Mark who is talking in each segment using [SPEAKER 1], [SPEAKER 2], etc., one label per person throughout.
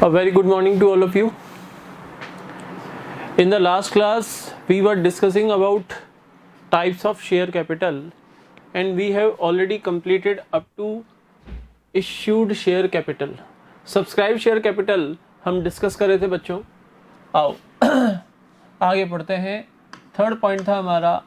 [SPEAKER 1] A very good morning to all of you. In the last class, we were discussing about types of share capital and we have already completed up to issued share capital. Subscribed share capital हम discuss कर रहे थे बच्चों. आओ आगे पढ़ते हैं. Third point था हमारा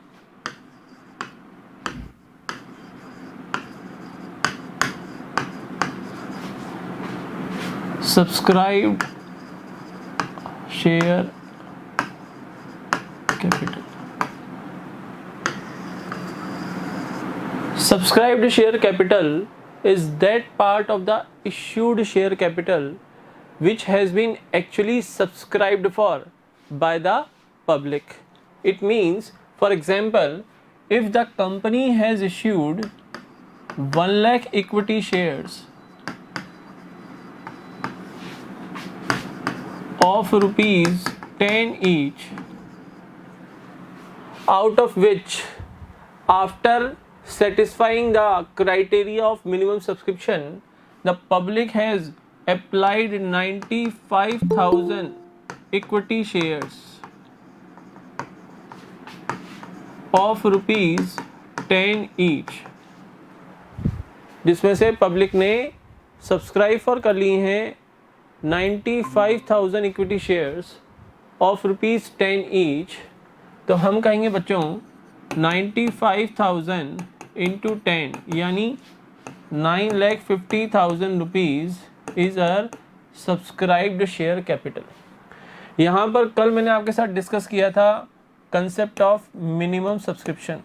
[SPEAKER 1] subscribed share capital. Subscribed share capital is that part of the issued share capital which has been actually subscribed for by the public. It means, for example, if the company has issued 1 lakh equity shares of rupees 10 each, out of which, after satisfying the criteria of minimum subscription, the public has applied 95,000 equity shares of rupees 10 each, जिसमें से public ने subscribe for कर ली हैं 95,000 equity shares of rupees 10 each. तो हम कहेंगे बच्चों 95,000 इंटू 10 यानी 9,50,000 rupees is our subscribed share capital. यहाँ पर कल मैंने आपके साथ डिस्कस किया था कंसेप्ट ऑफ मिनिमम सब्सक्रिप्शन.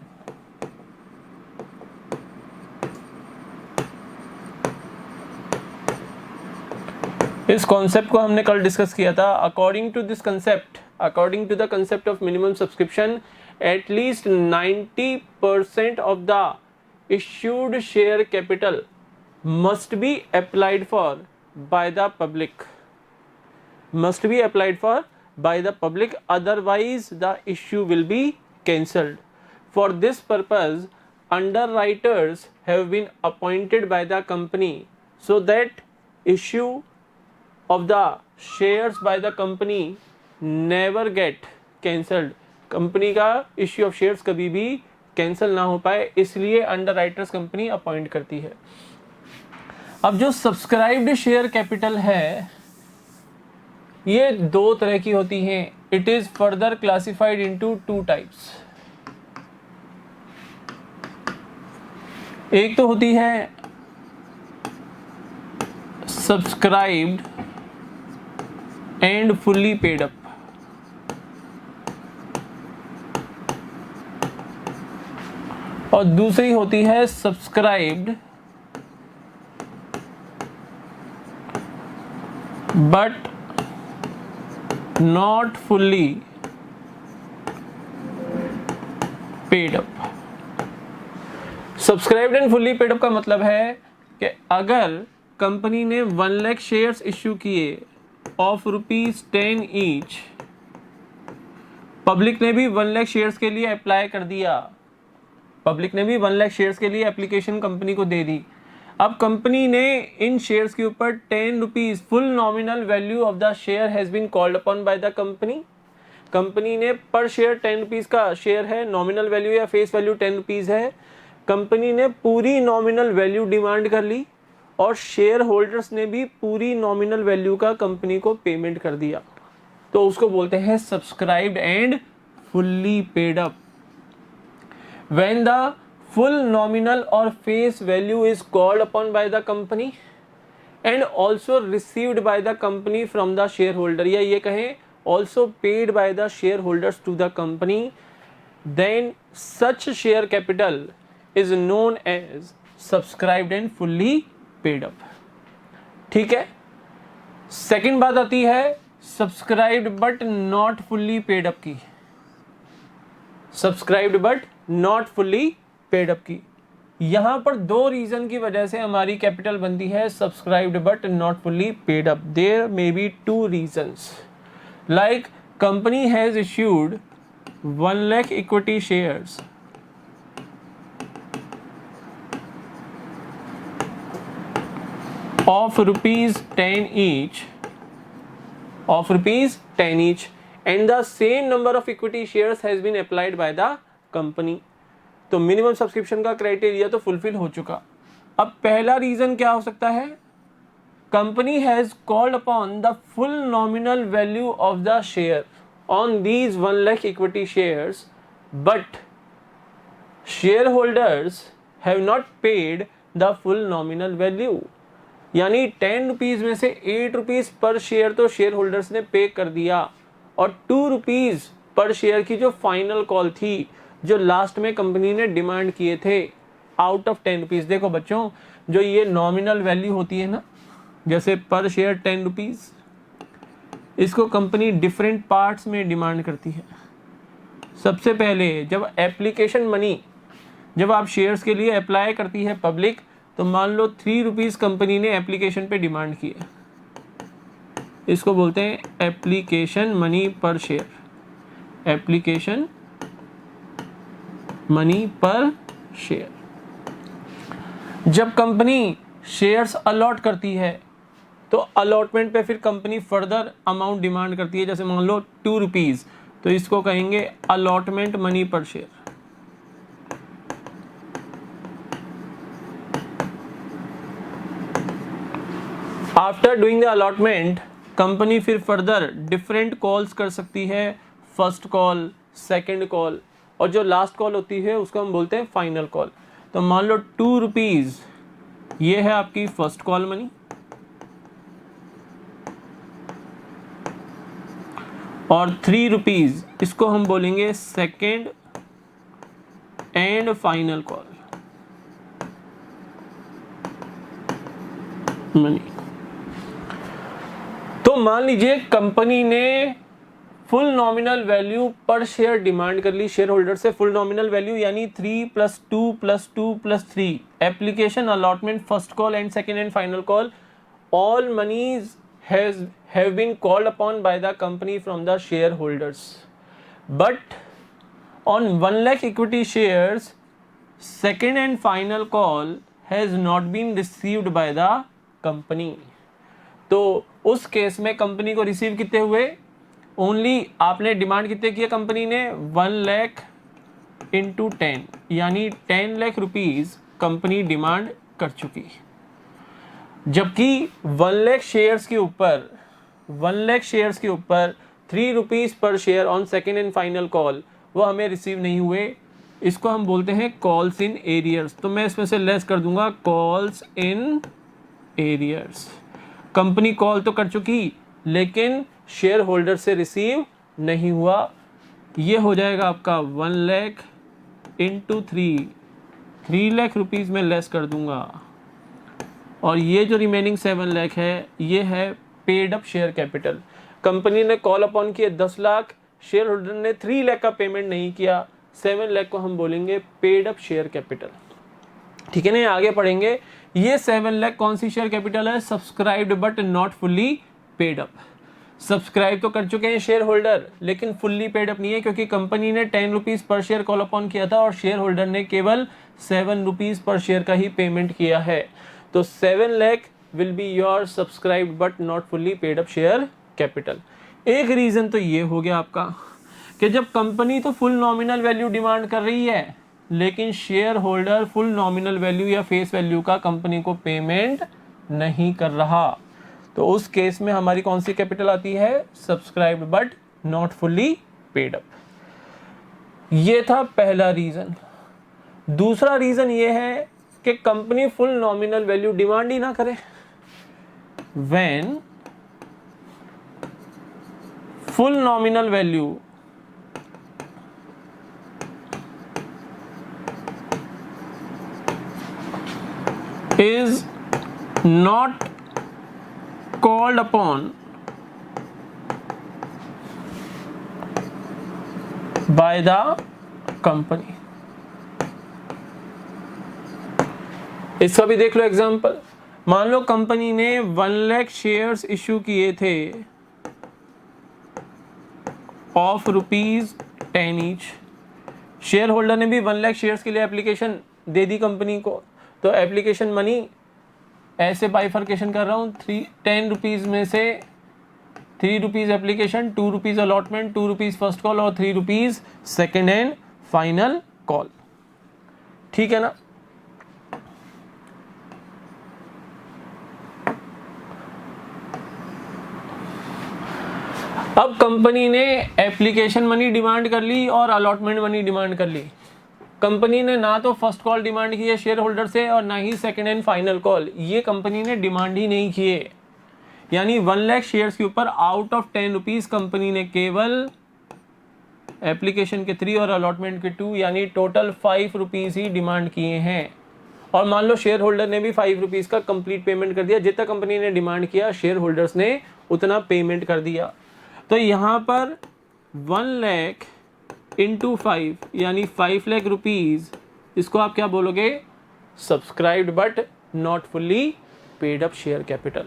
[SPEAKER 1] इस कॉन्सेप्ट को हमने कल डिस्कस किया था. According to the concept of minimum subscription, at least 90% of the issued share capital must be applied for by the public. Otherwise the issue will be cancelled. For this purpose, underwriters have been appointed by the company so that issue of the shares by the company never get cancelled. Company का issue of shares कभी भी cancel ना हो पाए, इसलिए underwriters company appoint करती है. अब जो सब्सक्राइब्ड शेयर कैपिटल है ये दो तरह की होती हैं. It is further classified into 2 types. एक तो होती है subscribed and fully paid up, और दूसरी होती है subscribed but not fully paid up. Subscribed and fully paid up का मतलब है कि अगर कंपनी ने 1 लाख शेयर्स इश्यू किए ऑफ रुपीज 10 ईच, पब्लिक ने भी 1 लाख शेयर्स के लिए अप्लाई कर दिया, पब्लिक ने भी 1 लाख शेयर्स के लिए एप्लीकेशन कंपनी को दे दी. अब कंपनी ने इन शेयर्स के ऊपर 10 rupees full nominal value of the share has been called upon by the company. Company ने पर शेयर 10 रुपीज का शेयर है, नॉमिनल वैल्यू या फेस वैल्यू 10 रुपीज है. कंपनी ने पूरी नॉमिनल वैल्यू डिमांड कर ली और शेयर होल्डर्स ने भी पूरी नॉमिनल वैल्यू का कंपनी को पेमेंट कर दिया. तो उसको बोलते हैं subscribed and fully paid up. When the full nominal or face value is called upon by the company and also received by the company from the shareholder, या ये कहें also paid by the shareholders to the company, then such share capital is known as subscribed and fully paid up. ठीक है. Second बात आती है subscribed but not fully paid up की. Subscribed but not fully paid up की. यहां पर 2 reason की वजह से हमारी कैपिटल बनती है subscribed but not fully paid up. There may be 2 reasons. Like company has issued 1 lakh equity shares of rupees 10 each of rupees 10 each and the same number of equity shares has been applied by the company. तो minimum subscription का criteria तो fulfil हो चुका. अब पहला reason क्या हो सकता है? Company has called upon the full nominal value of the share on these 1 lakh equity shares but share holders have not paid the full nominal value. यानी 10 रुपीज में से 8 रुपीज पर शेयर तो शेयर होल्डर्स ने pay कर दिया और 2 rupees per share की जो फाइनल कॉल थी, जो लास्ट में कंपनी ने डिमांड किए थे, आउट ऑफ 10 रुपीज. देखो बच्चों, जो ये नॉमिनल वैल्यू होती है ना, जैसे पर शेयर 10 रुपीज, इसको कंपनी डिफरेंट पार्ट्स में डिमांड करती है. सबसे पहले जब एप्लीकेशन मनी, जब आप शेयर्स के लिए अप्लाई करती है पब्लिक, तो मान लो 3 रुपीज कंपनी ने एप्लीकेशन पे डिमांड की है, इसको बोलते हैं एप्लीकेशन मनी पर शेयर. एप्लीकेशन मनी पर शेयर. जब कंपनी शेयर्स अलॉट करती है तो अलॉटमेंट पे फिर कंपनी फर्दर अमाउंट डिमांड करती है. जैसे मान लो 2 रुपीज, तो इसको कहेंगे अलॉटमेंट मनी पर share. After doing the allotment company फिर फर्दर डिफरेंट कॉल्स कर सकती है. फर्स्ट कॉल, सेकेंड कॉल, और जो लास्ट कॉल होती है उसको हम बोलते हैं फाइनल कॉल. तो मान लो 2 रुपीज, ये है आपकी फर्स्ट कॉल मनी, और 3 रुपीज इसको हम बोलेंगे second and final call money. तो मान लीजिए कंपनी ने फुल नॉमिनल वैल्यू पर शेयर डिमांड कर ली शेयर होल्डर से. फुल नॉमिनल वैल्यू यानी 3 + 2 + 2 + 3, application, allotment, first call and second and final call. All monies have been called upon by the company from the shareholders, but on 1 lakh equity shares second and final call has not been received by the company. तो उस case में company को receive कितने हुए? Only आपने demand कितने किया company ने? 1 लाख इंटू 10, यानी 10 लाख रुपीज कंपनी डिमांड कर चुकी. जबकि 1 लाख शेयर्स के ऊपर 3 rupees per share on second and final call वो हमें रिसीव नहीं हुए. इसको हम बोलते हैं कॉल्स इन एरियर्स. तो मैं इसमें से लेस कर दूंगा calls in arrears. Company call तो कर चुकी लेकिन शेयर होल्डर से रिसीव नहीं हुआ. ये हो जाएगा आपका 1 लाख इंटू 3 लाख रुपीज में लेस कर दूंगा. और ये जो रिमेनिंग 7 लाख है, ये है paid up share capital. Company ने कॉल अपॉन किए 10 लाख, शेयर होल्डर ने 3 लाख का पेमेंट नहीं किया. 7 लाख को हम बोलेंगे पेड अप शेयर कैपिटल. ठीक है ना, आगे पढ़ेंगे. ये 7 लाख कौन सी शेयर कैपिटल है? Subscribed but not fully paid up. Subscribe तो कर चुके हैं शेयर होल्डर लेकिन फुल्ली पेड अप नहीं है, क्योंकि कंपनी ने 10 rupees per share call upon किया था और शेयर होल्डर ने केवल 7 रुपीज पर शेयर का ही पेमेंट किया है. तो 7 lakh will be your subscribed but not fully paid up share capital. एक रीजन तो ये हो गया आपका कि जब कंपनी तो फुल नॉमिनल वैल्यू डिमांड कर रही है लेकिन share holder full nominal value या फेस वैल्यू का कंपनी को पेमेंट नहीं कर रहा, तो उस केस में हमारी कौन सी कैपिटल आती है? Subscribed but not fully paid up. ये था पहला रीजन. दूसरा रीजन ये है कि company full nominal value demand ही ना करे. When full nominal value is not called upon by the company. इसका भी देख लो एग्जांपल. मान लो कंपनी ने 1 लाख शेयर्स इश्यू किए थे ऑफ ₹10 ईच. शेयर होल्डर ने भी 1 लाख शेयर्स के लिए एप्लीकेशन दे दी कंपनी को. तो एप्लीकेशन मनी ऐसे बाइफर्केशन कर रहा हूँ, 10 रुपीज में से 3 rupees application, 2 rupees allotment, 2 rupees first call और 3 rupees second and final call. ठीक है ना। अब कंपनी ने एप्लीकेशन मनी डिमांड कर ली और अलॉटमेंट मनी डिमांड कर ली। कंपनी ने ना तो फर्स्ट कॉल डिमांड की है शेयर होल्डर से और ना ही सेकंड एंड फाइनल कॉल, ये कंपनी ने डिमांड ही नहीं किए। यानी 1 लाख शेयर्स के ऊपर आउट ऑफ 10 रुपीज कंपनी ने केवल एप्लीकेशन के 3 और अलॉटमेंट के 2 यानी टोटल 5 रुपीज ही डिमांड किए हैं। और मान लो शेयर होल्डर ने भी 5 रुपीज का कंप्लीट पेमेंट कर दिया, जितना कंपनी ने डिमांड किया शेयर होल्डर्स ने उतना पेमेंट कर दिया। तो यहाँ पर 1 लाख इंटू 5 यानी 5 लाख रुपीज, इसको आप क्या बोलोगे? Subscribed but not fully paid up share capital.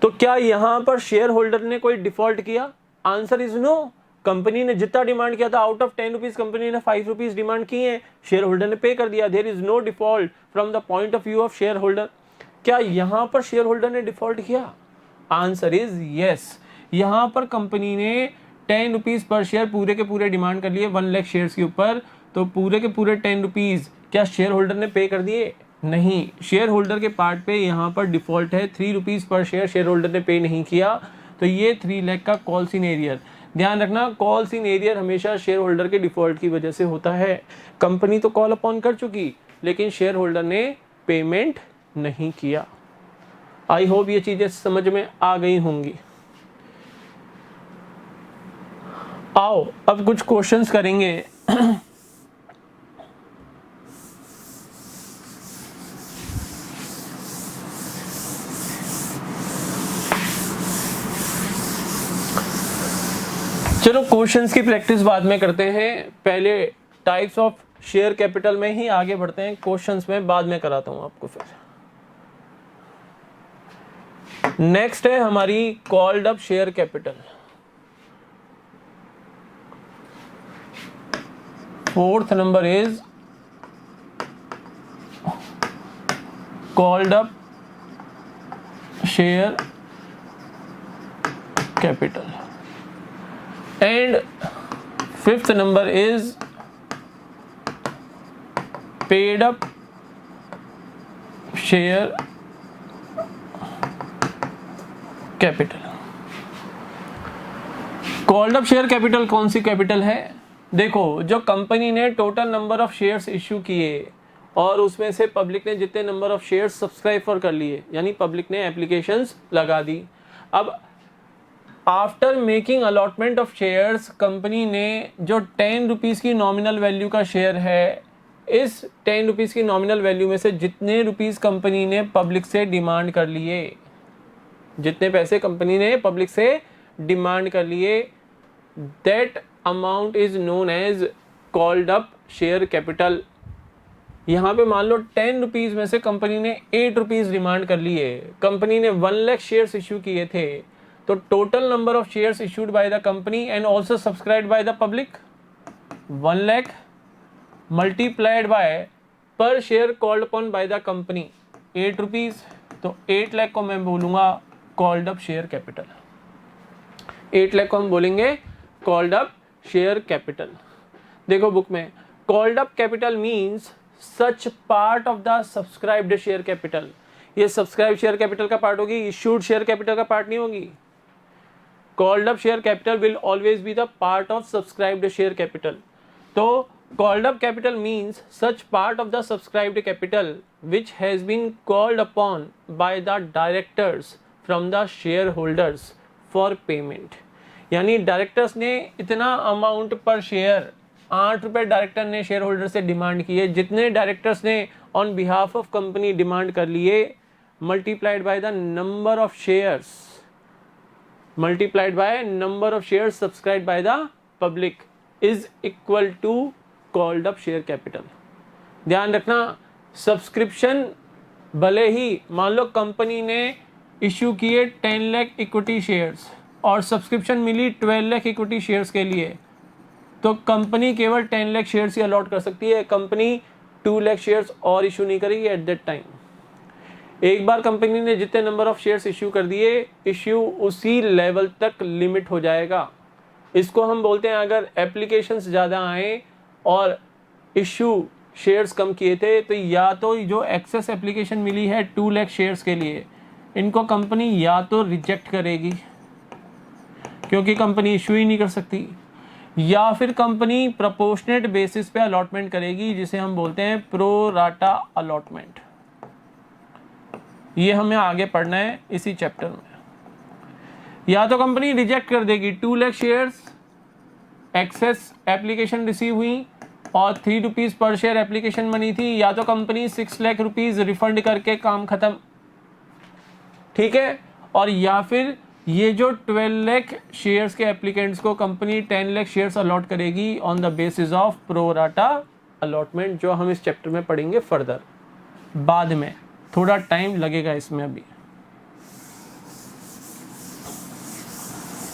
[SPEAKER 1] तो क्या यहाँ पर शेयर होल्डर ने कोई डिफॉल्ट किया? Answer is no. कंपनी ने जितना डिमांड किया था आउट ऑफ 10 रुपीज कंपनी ने 5 रुपीज डिमांड किए हैं, शेयर होल्डर ने पे कर दिया। There is no default from the point of view of share holder. क्या यहाँ पर शेयर होल्डर ने डिफॉल्ट किया? Answer is yes. यहाँ पर कंपनी ने 10 रुपीज पर शेयर पूरे के पूरे डिमांड कर लिए 1 लाख शेयर्स के ऊपर। तो पूरे के पूरे 10 रुपीज क्या शेयर होल्डर ने पे कर दिए? नहीं। शेयर होल्डर के पार्ट पे यहाँ पर डिफॉल्ट है 3 रुपीज पर शेयर होल्डर ने पे नहीं किया। तो ये 3 लाख का कॉल इन एरियर। ध्यान रखना, कॉल इन एरियर हमेशा शेयर होल्डर के डिफॉल्ट की वजह से होता है। कंपनी तो कॉल अपॉन कर चुकी लेकिन शेयर होल्डर ने पेमेंट नहीं किया। आई होप ये चीजें समझ में आ गई होंगी। आओ अब कुछ क्वेश्चंस करेंगे। चलो क्वेश्चंस की प्रैक्टिस बाद में करते हैं, पहले टाइप्स ऑफ शेयर कैपिटल में ही आगे बढ़ते हैं। क्वेश्चंस में बाद में कराता हूं आपको। फिर नेक्स्ट है हमारी called up share capital. Fourth number is called up share capital and fifth number is paid up share capital. Called up share capital कौन सी कैपिटल है? देखो, जो कंपनी ने total number of shares issue किए और उसमें से पब्लिक ने जितने number of shares subscribe for कर लिए, यानी पब्लिक ने एप्लीकेशंस लगा दी। अब after making allotment of shares company ने जो 10 रुपीज़ की नॉमिनल वैल्यू का शेयर है, इस 10 रुपीज़ की नॉमिनल वैल्यू में से जितने रुपीज़ कंपनी ने पब्लिक से डिमांड कर लिए, जितने पैसे कंपनी ने पब्लिक से डिमांड कर लिए, that amount is known as called up share capital. यहाँ पे मान लो 10 रुपीज़ में से कंपनी ने 8 रुपीज़ डिमांड कर लिए। कंपनी ने 1 लाख शेयर्स इश्यू किए थे, तो total number of shares issued by the company and also subscribed by the public 1 lakh multiplied by per share called upon by the company 8 rupees. तो 8 लाख को मैं बोलूँगा called up share capital. 8 lakh को हम बोलेंगे कॉल्ड अप शेयर कैपिटल। देखो book में, called up capital means such part of the subscribed share capital. ये सब्सक्राइब शेयर कैपिटल का पार्ट होगी, इश्यूड शेयर कैपिटल का पार्ट नहीं होगी। Called up share capital will always be the part of subscribed share capital. तो called up capital means such part of the subscribed capital which has been called upon by the directors from the shareholders for payment। यानी directors ने इतना amount पर share 8 रुपए director ने share holder से demand किए, जितने डायरेक्टर्स ने on behalf of company demand कर लिए, multiplied by the number of shares, multiplied by number of shares subscribed by the public is equal to called up share capital. ध्यान रखना, subscription भले ही मान लो कंपनी ने इश्यू किए 10 lakh equity shares और subscription मिली 12 lakh equity shares के लिए, तो कंपनी केवल 10 लाख शेयर्स ही अलॉट कर सकती है। कंपनी 2 लाख शेयर्स और इशू नहीं करेगी एट दैट टाइम। एक बार कंपनी ने जितने नंबर ऑफ शेयर्स इश्यू कर दिए, इश्यू उसी लेवल तक लिमिट हो जाएगा। इसको हम बोलते हैं, अगर एप्लीकेशंस ज़्यादा आए और इश्यू शेयर्स कम किए थे, तो या तो जो एक्सेस एप्लीकेशन मिली है 2 लाख शेयर्स के लिए, इनको कंपनी या तो रिजेक्ट करेगी क्योंकि कंपनी इश्यू ही नहीं कर सकती, या फिर कंपनी प्रोपोर्शनेट बेसिस पे अलॉटमेंट करेगी, जिसे हम बोलते हैं प्रो राटा अलॉटमेंट। ये हमें आगे पढ़ना है इसी चैप्टर में। या तो कंपनी रिजेक्ट कर देगी 2 lakh shares, excess application receive हुई और 3 रुपीज़ पर शेयर एप्लीकेशन बनी थी, या तो कंपनी 6 लाख रुपीज़ रिफंड करके काम खत्म, ठीक है। और या फिर ये जो 12 लाख शेयर्स के एप्लीकेंट्स को कंपनी 10 लाख शेयर्स अलॉट करेगी on the basis of pro rata allotment, जो हम इस चैप्टर में पढ़ेंगे फर्दर बाद में, थोड़ा टाइम लगेगा इसमें अभी।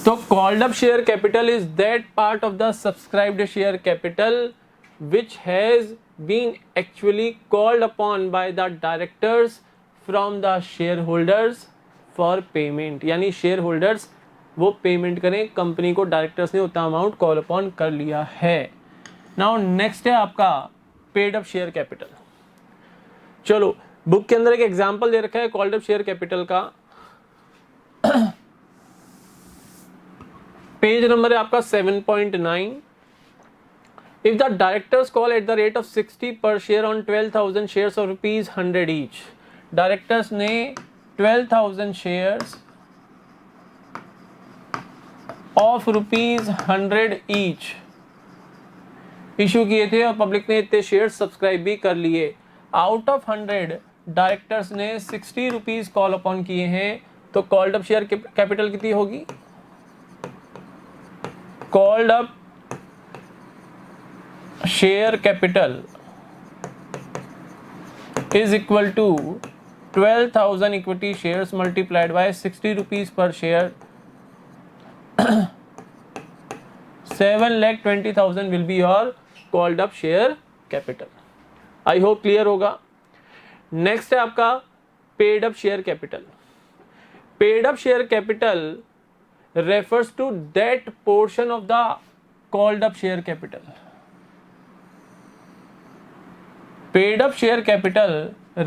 [SPEAKER 1] तो called up share capital is that part of the subscribed share capital which has been actually called upon by the directors from the shareholders for payment। यानी शेयर होल्डर्स वो पेमेंट करें कंपनी को, directors ने उतना amount call upon कर लिया है। Now next है आपका पेड अप शेयर कैपिटल। चलो बुक के अंदर एक एग्जांपल दे रखा है कॉल्ड अप शेयर कैपिटल का। पेज नंबर है आपका 7.9। If the directors call at the rate of 60 per share on 12,000 shares of rupees 100 each, directors ने 12,000 shares of rupees 100 each issue किए थे और पब्लिक ने इतने शेयर्स सब्सक्राइब भी कर लिए। आउट ऑफ 100 डायरेक्टर्स ने 60 रुपीज कॉल अपॉन किए हैं, तो कॉल्ड अप शेयर कैपिटल कितनी होगी? Called up share capital is equal to 12,000 equity shares multiplied by 60 rupees per share। 7,20,000 will be your called up share capital। I hope clear होगा। Next है आपका paid up share capital. Paid up share capital refers to that portion of the called up share capital। Paid up share capital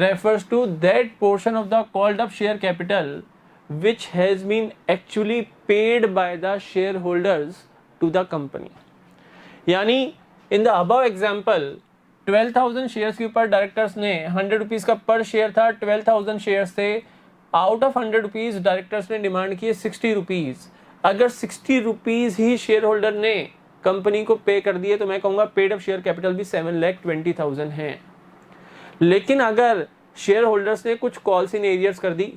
[SPEAKER 1] refers to that portion of the called up share capital which has been actually paid by the shareholders to the company। यानी in the above example 12,000 shares के ऊपर directors ने 100 rupees का पर share था, 12,000 shares थे, out of 100 rupees directors ने demand किए 60 रुपीज़। अगर 60 रुपीज़ ही शेयर होल्डर ने कंपनी को पे कर दिए तो मैं कहूँगा पेड अप शेयर कैपिटल भी 7,20,000 है। लेकिन अगर शेयर होल्डर्स ने कुछ कॉल्स इन एरियर्स कर दी,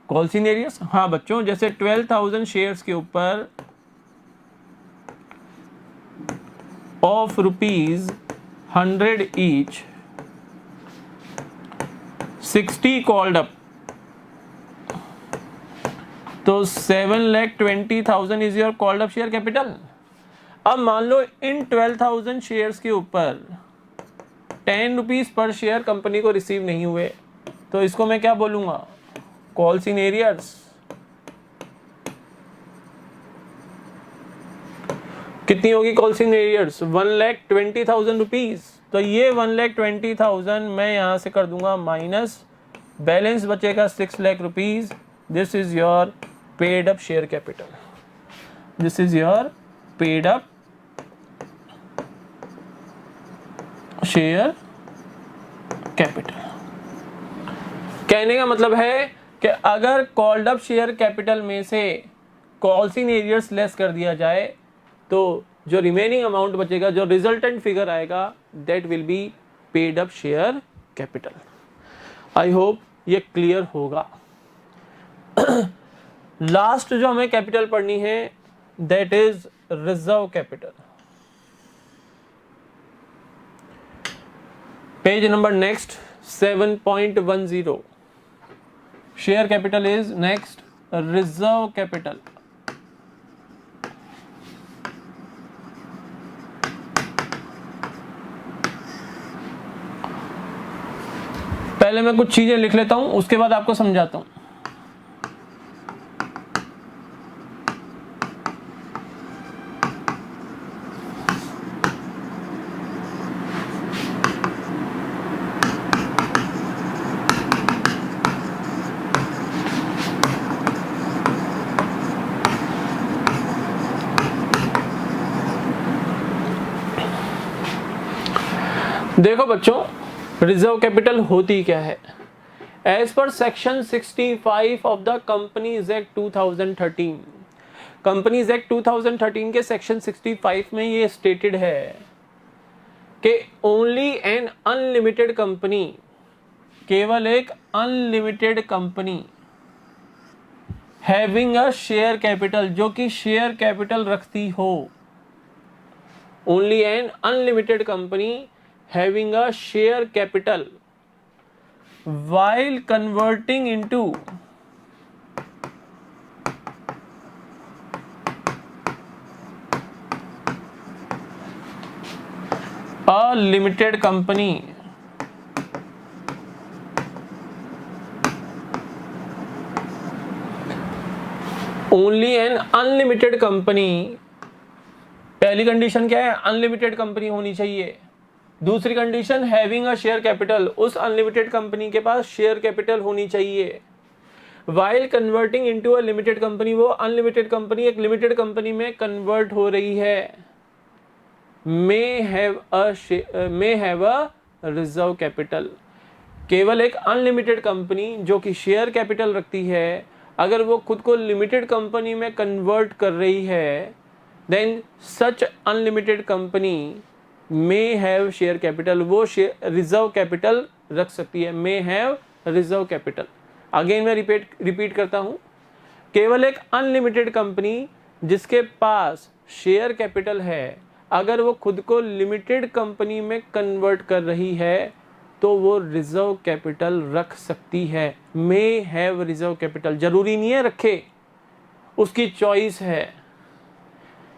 [SPEAKER 1] कॉल्स इन एरियर्स, हाँ बच्चों, जैसे 12,000 शेयर्स के ऊपर of rupees 100 each 60 called up, तो 7,20,000 is your called up share capital. अब मान लो इन 12,000 शेयर्स के ऊपर 10 रुपीज़ पर शेयर कंपनी को रिसीव नहीं हुए, तो इसको मैं क्या बोलूँगा? Calls in arrears. कितनी होगी कॉल्स इन एरियर्स? 1,20,000 रुपीज़। तो ये 1,20,000 मैं यहाँ से कर दूंगा माइनस, बैलेंस बचेगा 6 lakh rupees. This is your paid up share capital. This is your paid up share capital. कहने का मतलब है कि अगर कॉल्ड अप शेयर कैपिटल में से कॉल्स इन एरियर्स लेस कर दिया जाए तो जो रिमेनिंग अमाउंट बचेगा, जो रिजल्टेंट फिगर आएगा, that will be paid up share capital. I hope ये क्लियर होगा। लास्ट जो हमें कैपिटल पढ़नी है that is reserve capital. Page number next 7.10। Share capital is next reserve capital. पहले मैं कुछ चीजें लिख लेता हूं, उसके बाद आपको समझाता हूं। देखो बच्चों, रिजर्व कैपिटल होती क्या है। As per section 65 of the companies act 2013, companies act 2013 के सेक्शन 65 में ये स्टेटेड है कि ओनली एन अनलिमिटेड कंपनी, केवल एक unlimited company having a share capital, जो कि शेयर कैपिटल रखती हो, only an unlimited company having a share capital while converting into a limited company only an unlimited company। पहली condition क्या है, unlimited company होनी चाहिए। दूसरी condition having a share capital, उस अनलिमिटेड कंपनी के पास शेयर कैपिटल होनी चाहिए। While converting into a limited company, वो अनलिमिटेड कंपनी एक लिमिटेड कंपनी में कन्वर्ट हो रही है। May have a reserve capital, केवल एक अनलिमिटेड कंपनी जो कि शेयर कैपिटल रखती है, अगर वो खुद को लिमिटेड कंपनी में कन्वर्ट कर रही है, then such unlimited company may have share capital, वो रिजर्व कैपिटल रख सकती है। May have reserve capital. Again मैं रिपीट करता हूं, केवल एक अनलिमिटेड कंपनी जिसके पास शेयर कैपिटल है, अगर वो खुद को लिमिटेड कंपनी में कन्वर्ट कर रही है तो वो रिजर्व कैपिटल रख सकती है। मे हैव रिजर्व कैपिटल, जरूरी नहीं है रखे, उसकी चॉइस है।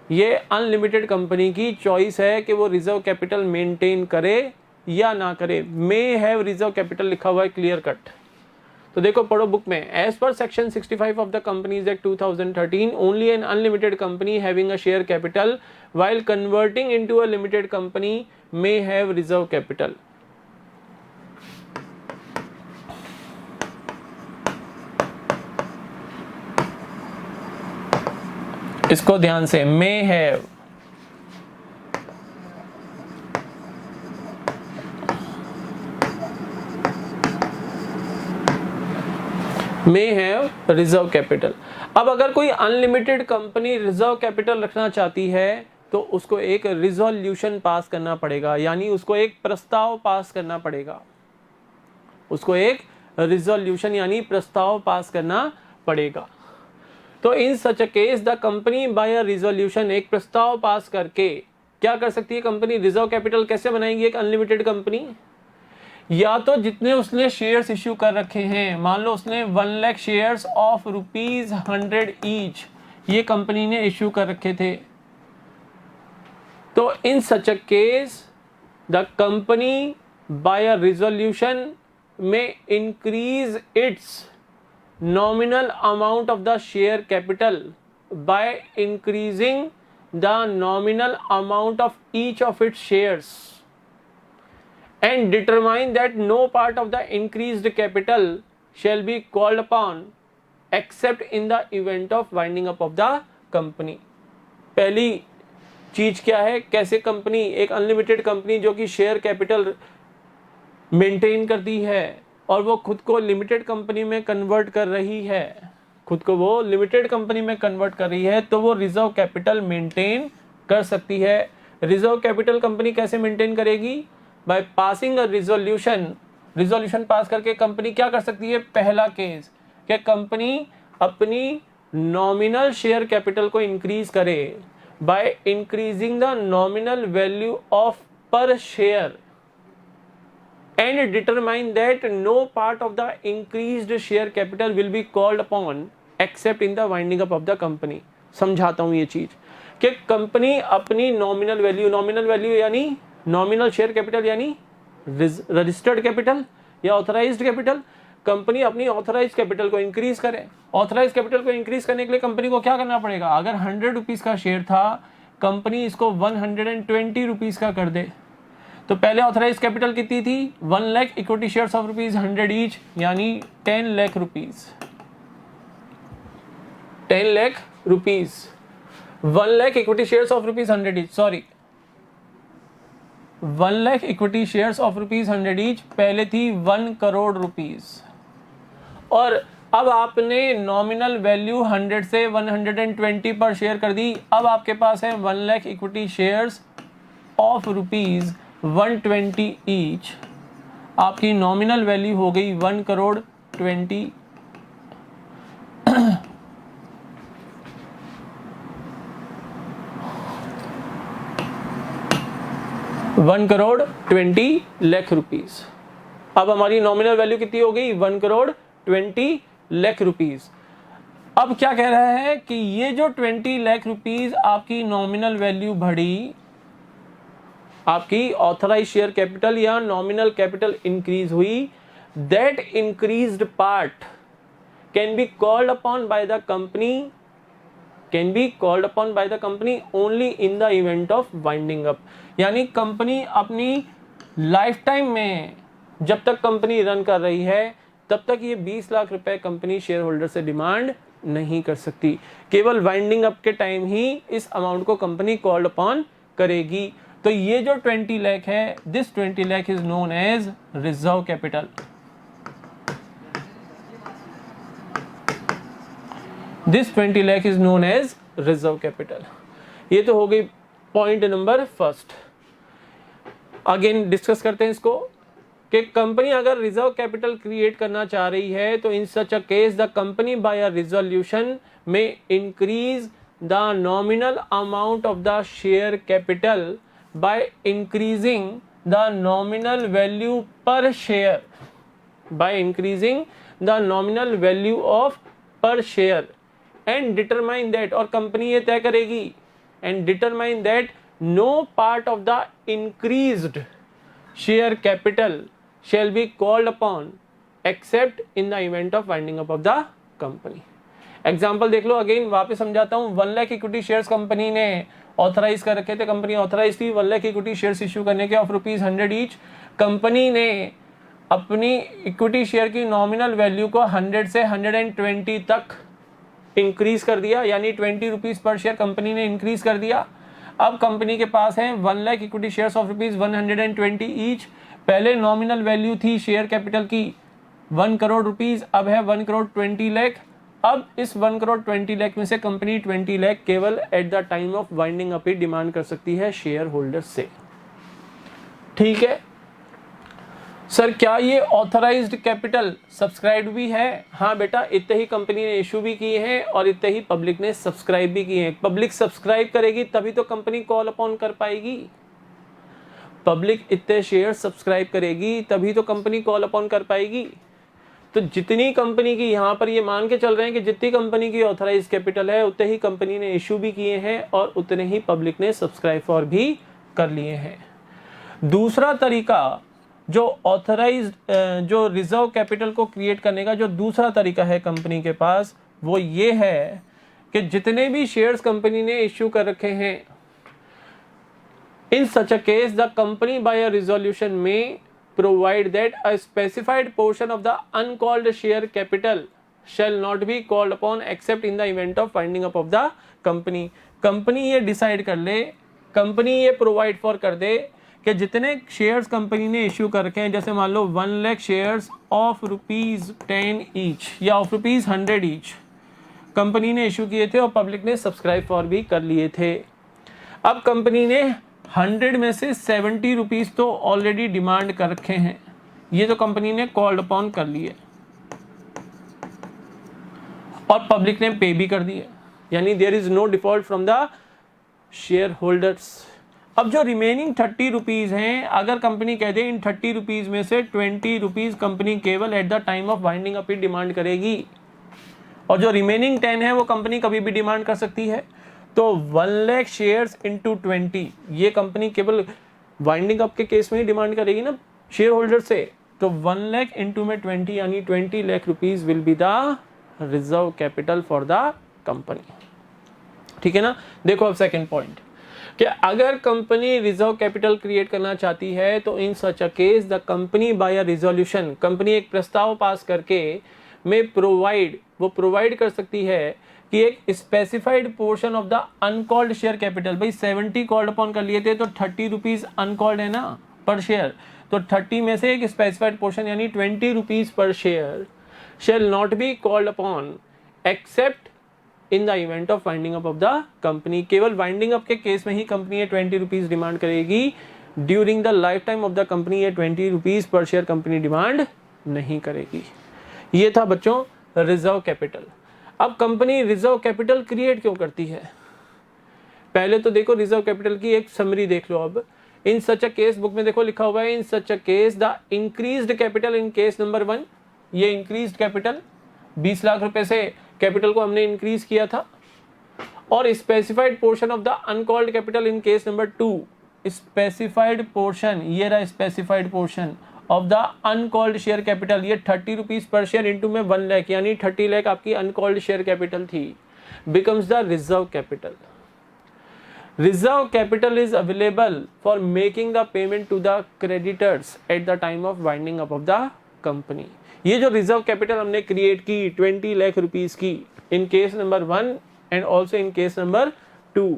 [SPEAKER 1] ये अनलिमिटेड कंपनी की चॉइस है कि वो रिजर्व कैपिटल मेंटेन करे या ना करे। मे हैव रिजर्व कैपिटल लिखा हुआ है क्लियर कट। तो देखो पढ़ो बुक में, as per section 65 of the companies act 2013 only an unlimited company having a share capital while converting into a limited company may have reserve capital. इसको ध्यान से, may have, may have reserve capital. अब अगर कोई unlimited company reserve capital रखना चाहती है तो उसको एक रिजोल्यूशन पास करना पड़ेगा, यानी उसको एक प्रस्ताव पास करना पड़ेगा। उसको एक रिजोल्यूशन यानी प्रस्ताव पास करना पड़ेगा। तो in such a case the company by a resolution, एक प्रस्ताव पास करके क्या कर सकती है कंपनी, रिजर्व कैपिटल कैसे बनाएगी एक अनलिमिटेड कंपनी। या तो जितने उसने शेयर्स इश्यू कर रखे हैं, मान लो उसने 1 लाख शेयर्स ऑफ ₹100 ईच ये कंपनी ने इश्यू कर रखे थे, तो in such a case the company by a resolution may increase its nominal amount of the share capital by increasing the nominal amount of each of its shares and determine that no part of the increased capital shall be called upon except in the event of winding up of the company। पहली चीज क्या है, कैसे company, एक unlimited company जो कि share capital maintain करती है और वो खुद को लिमिटेड कंपनी में कन्वर्ट कर रही है, खुद को वो लिमिटेड कंपनी में कन्वर्ट कर रही है, तो वो रिजर्व कैपिटल मेंटेन कर सकती है। रिजर्व कैपिटल कंपनी कैसे मेंटेन करेगी, by passing a resolution. Resolution pass करके कंपनी क्या कर सकती है, पहला केस कि कंपनी अपनी नॉमिनल शेयर कैपिटल को इंक्रीज करे bye increasing the nominal value of per share and determine that no part of the increased share capital will be called upon except in the winding up of the company। समझाता हूं ये चीज कि company अपनी nominal value यानी nominal share capital यानी registered capital या authorised capital? Company अपनी ऑथराइज कैपिटल को इंक्रीज करे। ऑथराइज कैपिटल को इंक्रीज करने के लिए कंपनी को क्या करना पड़ेगा? अगर 100 रुपीज का शेयर था, कंपनी इसको 120 रुपीज का कर दे। तो पहले ऑथराइज कैपिटल कितनी थी? 1 lakh equity shares of rupees 100 each, यानी 10 lakh rupees. 10 lakh rupees, 1 lakh equity shares of rupees 100 each, sorry 1 lakh equity shares of rupees 100 each पहले थी 1 करोड़ रुपीज। और अब आपने नॉमिनल वैल्यू 100 से 120 पर शेयर कर दी। अब आपके पास है 1 lakh equity shares of rupees 120 each. आपकी नॉमिनल वैल्यू हो गई 1 करोड़ 20 1 करोड़ 20 लाख रुपीज। अब हमारी नॉमिनल वैल्यू कितनी हो गई? 1 करोड़ 20 लाख रुपीज। अब क्या कह रहा है कि ये जो 20 लाख रुपीज आपकी नॉमिनल वैल्यू बढ़ी, आपकी ऑथराइज शेयर कैपिटल या नॉमिनल कैपिटल इंक्रीज हुई, that increased part can be called upon by the company, can be called upon by the company only in the event of winding up. यानी company अपनी life time में, जब तक company run कर रही है, तब तक ये 20 लाख रुपए कंपनी शेयर होल्डर से डिमांड नहीं कर सकती। केवल वाइंडिंग अप के टाइम ही इस अमाउंट को कंपनी कॉल्ड अपॉन करेगी। तो ये जो 20 लाख है, this 20 lakh is known as reserve capital. This 20 lakh is known as reserve capital. ये तो हो गई point number first. Again discuss करते हैं इसको कि कंपनी अगर रिजर्व कैपिटल क्रिएट करना चाह रही है तो in such a case the company by a resolution may increase the nominal amount of the share capital by increasing the nominal value पर share, by increasing the nominal value of per share and determine that, और company ये तय करेगी and determine that no part of the increased share capital shall be called upon except in the event of winding up of the company। Example देख लो, again वापस समझाता हूँ। 1 lakh equity shares company ने authorise कर रखे थे, कंपनी ऑथराइज थी 1 lakh equity shares issue करने के ऑफ रुपीज 100 ईच। कंपनी ने अपनी इक्विटी शेयर की नॉमिनल वैल्यू को 100 से 120 तक इंक्रीज कर दिया, यानी 20 रुपीज पर शेयर कंपनी ने इंक्रीज कर दिया। अब कंपनी के पास है 1 lakh equity shares of rupees 120 each. पहले नॉमिनल वैल्यू थी शेयर कैपिटल की 1 करोड़ रुपीज, अब है 1 करोड़ 20 लाख। अब इस 1 करोड़ 20 लाख में से कंपनी 20 लाख केवल eight the time of winding up he demand कर सकती है शेयर होल्डर से। ठीक है सर, क्या ये ऑथराइज्ड कैपिटल सब्सक्राइब भी है? हाँ बेटा, इतने ही कंपनी ने इशू भी किए हैं और इतने ही पब्लिक ने सब्सक्राइब भी किए हैं। पब्लिक सब्सक्राइब करेगी तभी तो कंपनी कॉल अपॉन कर पाएगी। पब्लिक इतने शेयर सब्सक्राइब करेगी तभी तो कंपनी कॉल अपॉन कर पाएगी। तो जितनी कंपनी की, यहाँ पर ये मान के चल रहे हैं कि जितनी कंपनी की ऑथराइज कैपिटल है उतने ही कंपनी ने इशू भी किए हैं और उतने ही पब्लिक ने सब्सक्राइब फॉर भी कर लिए हैं। दूसरा तरीका जो ऑथराइज जो रिजर्व कैपिटल को क्रिएट करने का जो दूसरा तरीका है कंपनी के पास, वो ये है कि जितने भी शेयर्स कंपनी ने इश्यू कर रखे हैं, in such a case the company by a resolution may provide that a specified portion of the uncalled share capital shall not be called upon except in the event of winding up of the company। Company ये decide कर ले, company ये provide for कर दे कि जितने shares company ने issue कर रखे हैं, जैसे मान लो 1 लाख शेयर्स ऑफ रुपीज 10 ईच या ऑफ रुपीज 100 ईच कंपनी ने इश्यू किए थे और पब्लिक ने सब्सक्राइब फॉर भी कर लिए थे। अब कंपनी ने 100 में से 70 रुपीज तो ऑलरेडी डिमांड कर रखे हैं, ये तो कंपनी ने कॉल्ड अपॉन कर लिए और पब्लिक ने पे भी कर दिए, यानी there is no default from the share holders. अब जो रिमेनिंग 30 रुपीज हैं, अगर कंपनी कह दे इन 30 रुपीज में से 20 रुपीज कंपनी केवल eight the time of winding up he demand करेगी और जो रिमेनिंग 10 है वो कंपनी कभी भी डिमांड कर सकती है। तो 1 लाख शेयर्स इंटू 20 ये कंपनी केवल वाइंडिंग अप के केस में ही डिमांड करेगी ना शेयर होल्डर से। तो 1 लाख इंटू में 20 यानी 20 lakh rupees will be the reserve capital for the company. ठीक है ना। देखो अब सेकंड पॉइंट कि अगर कंपनी रिजर्व कैपिटल क्रिएट करना चाहती है तो in such a case the company by a resolution, company एक प्रस्ताव पास करके में प्रोवाइड कर सकती है कि एक specified portion of the uncalled share capital, भाई 70 कॉल्ड अपॉन कर लिए थे तो 30 रुपीज अनकॉल्ड है ना पर शेयर, तो 30 में से एक स्पेसिफाइड पोर्शन यानी 20 rupees per share shall not be called upon accept in the event of winding up of the company. केवल वाइंडिंग अप के केस में ही कंपनी ये 20 रुपीज डिमांड करेगी, during the life time of the company ये 20 rupees per share company demand नहीं करेगी। ये था बच्चों रिजर्व कैपिटल। अब कंपनी रिजर्व कैपिटल क्रिएट क्यों करती है, पहले तो देखो रिजर्व कैपिटल की एक समरी देख लो। अब इन सच अ केस, बुक में देखो लिखा हुआ है in such a case the increased capital in case number 1, ये इंक्रीज्ड कैपिटल 20 लाख रुपए से कैपिटल को हमने इंक्रीज किया था, और specified portion of the uncalled capital in case number 2, specified portion, ये रहा specified portion of the uncalled share capital, ये 30 रुपीज पर शेयर इंटू में 1 लाख यानी 30 लाख आपकी अनकॉल्ड शेयर कैपिटल थी, becomes the reserve capital. Reserve capital is available for making the payment to the creditors at the time of winding up of the company. ये जो reserve capital हमने create की 20 lakh rupees की in case number 1 and also in case number 2,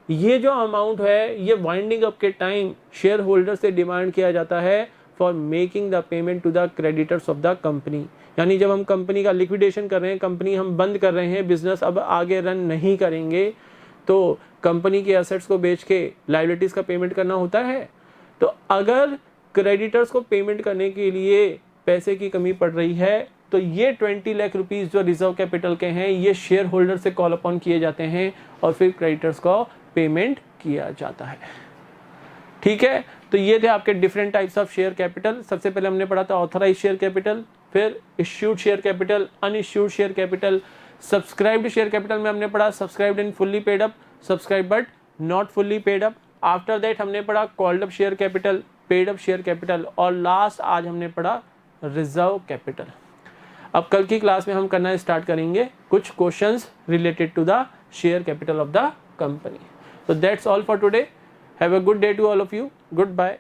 [SPEAKER 1] ये जो amount है ये winding up के टाइम शेयर होल्डर से डिमांड किया जाता है for making the payment to the creditors of the company. यानी जब हम कंपनी का लिक्विडेशन कर रहे हैं, कंपनी हम बंद कर रहे हैं, बिजनेस अब आगे रन नहीं करेंगे, तो कंपनी के एसेट्स को बेच के लायबिलिटीज का पेमेंट करना होता है। तो अगर क्रेडिटर्स को पेमेंट करने के लिए पैसे की कमी पड़ रही है तो ये 20 लाख रुपीस जो रिजर्व कैपिटल के हैं ये शेयर होल्डर से कॉल अपॉन किए जाते हैं और फिर क्रेडिटर्स को पेमेंट किया जाता है। ठीक है, तो ये थे आपके different types of share capital. सबसे पहले हमने पढ़ा था ऑथराइज शेयर कैपिटल, फिर issued share capital, unissued share capital. Subscribed share capital में हमने पढ़ा subscribed and fully paid up, subscribe but not fully paid up. After that हमने पढ़ा called up share capital, paid up share capital, और last आज हमने पढ़ा reserve capital. अब कल की क्लास में हम करना स्टार्ट करेंगे कुछ questions related to the share capital of the company. So that's all for today. Have a good day to all of you. Goodbye.